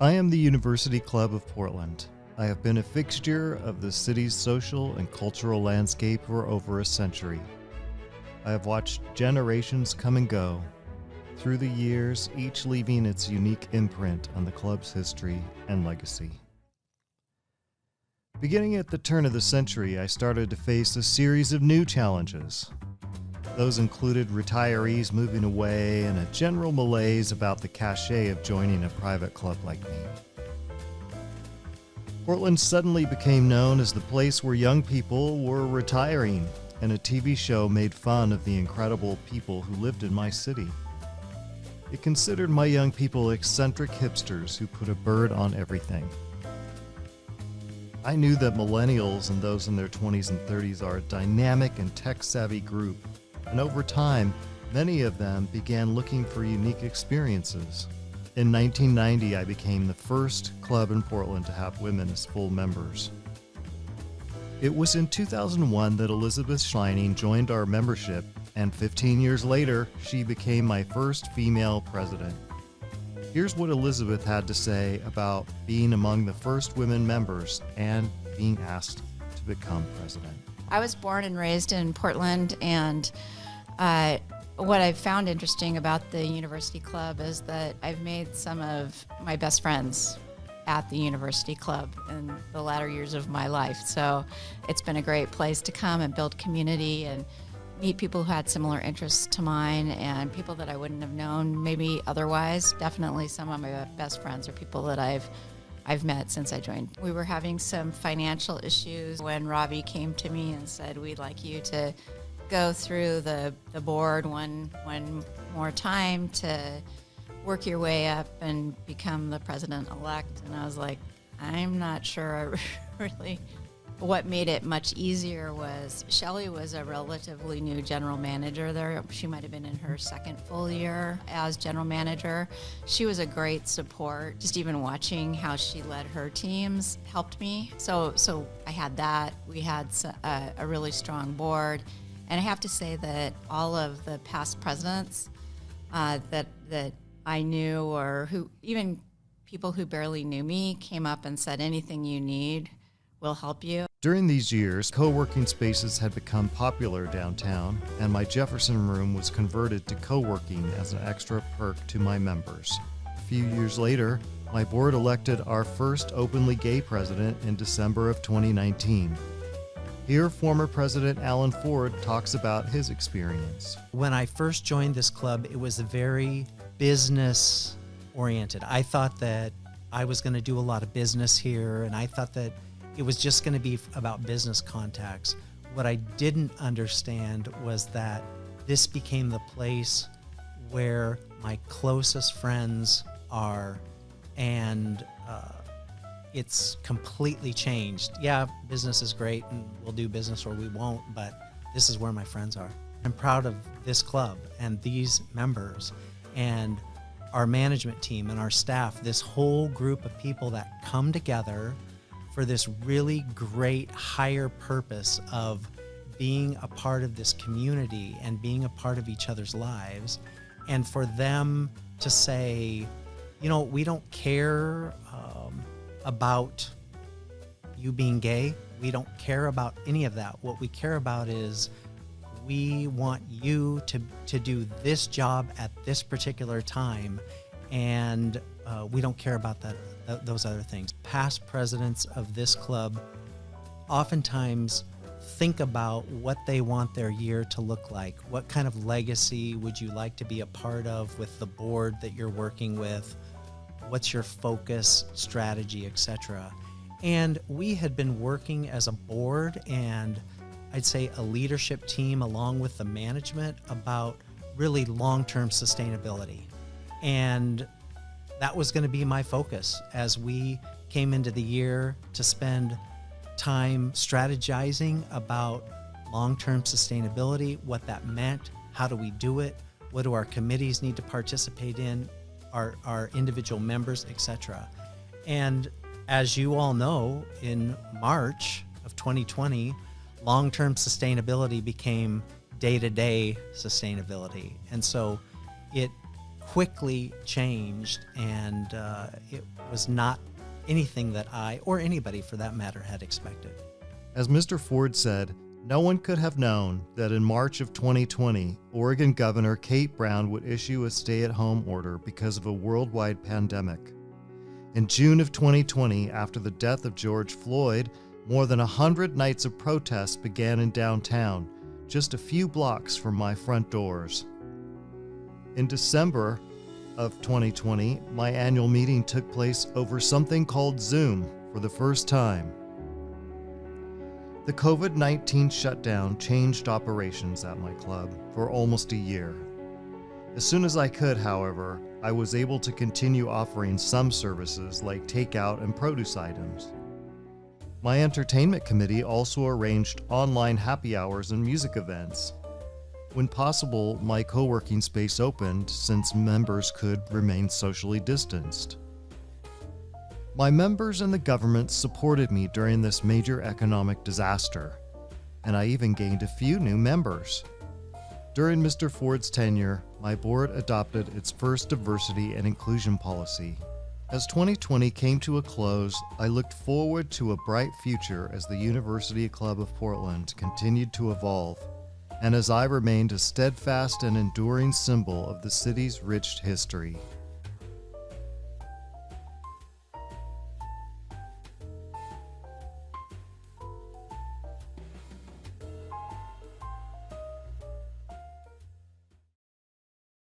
I am the University Club of Portland. I have been a fixture of the city's social and cultural landscape for over a century. I have watched generations come and go. Through the years, each leaving its unique imprint on the club's history and legacy. Beginning at the turn of the century, I started to face a series of new challenges. Those included retirees moving away and a general malaise about the cachet of joining a private club like me. Portland suddenly became known as the place where young people were retiring, and a TV show made fun of the incredible people who lived in my city. It considered my young people eccentric hipsters who put a bird on everything. I knew that millennials and those in their 20s and 30s are a dynamic and tech-savvy group, and over time, many of them began looking for unique experiences. In 1990, I became the first club in Portland to have women as full members. It was in 2001 that Elizabeth Schleining joined our membership, and 15 years later, she became my first female president. Here's what Elizabeth had to say about being among the first women members and being asked to become president. I was born and raised in Portland, and what I've found interesting about the University Club is that I've made some of my best friends at the University Club in the latter years of my life. So it's been a great place to come and build community and meet people who had similar interests to mine and people that I wouldn't have known maybe otherwise. Definitely some of my best friends are people that I've met since I joined. We were having some financial issues when Robbie came to me and said, we'd like you to go through the board one more time to work your way up and become the president-elect. And I was like, I'm not sure really. What made it much easier was Shelley was a relatively new general manager there. She might have been in her second full year as general manager. She was a great support. Just even watching how she led her teams helped me. So I had that. We had a really strong board. And I have to say that all of the past presidents that I knew, or who even people who barely knew me, came up and said, anything you need, we'll help you. During these years, co-working spaces had become popular downtown, and my Jefferson room was converted to co-working as an extra perk to my members. A few years later, my board elected our first openly gay president in December of 2019. Here, former President Alan Ford talks about his experience. When I first joined this club, it was very business-oriented. I thought that I was going to do a lot of business here, and I thought that it was just going to be about business contacts. What I didn't understand was that this became the place where my closest friends are, and it's completely changed. Yeah, business is great and we'll do business or we won't, but this is where my friends are. I'm proud of this club and these members and our management team and our staff, this whole group of people that come together for this really great higher purpose of being a part of this community and being a part of each other's lives. And for them to say, you know, we don't care about you being gay. We don't care about any of that. What we care about is we want you to do this job at this particular time, and we don't care about those other things. Past presidents of this club oftentimes think about what they want their year to look like. What kind of legacy would you like to be a part of with the board that you're working with? What's your focus, strategy, etc.? And we had been working as a board and I'd say a leadership team along with the management about really long-term sustainability. And that was going to be my focus as we came into the year to spend time strategizing about long-term sustainability, what that meant, how do we do it, what do our committees need to participate in, our individual members, etc. And as you all know, in March of 2020, long-term sustainability became day-to-day sustainability. And so it quickly changed, and it was not anything that I, or anybody for that matter, had expected. As Mr. Ford said, no one could have known that in March of 2020, Oregon Governor Kate Brown would issue a stay-at-home order because of a worldwide pandemic. In June of 2020, after the death of George Floyd, more than 100 nights of protests began in downtown, just a few blocks from my front doors. In December of 2020, my annual meeting took place over something called Zoom for the first time. The COVID-19 shutdown changed operations at my club for almost a year. As soon as I could, however, I was able to continue offering some services like takeout and produce items. My entertainment committee also arranged online happy hours and music events. When possible, my co-working space opened since members could remain socially distanced. My members and the government supported me during this major economic disaster, and I even gained a few new members. During Mr. Ford's tenure, my board adopted its first diversity and inclusion policy. As 2020 came to a close, I looked forward to a bright future as the University Club of Portland continued to evolve, and as I remained a steadfast and enduring symbol of the city's rich history.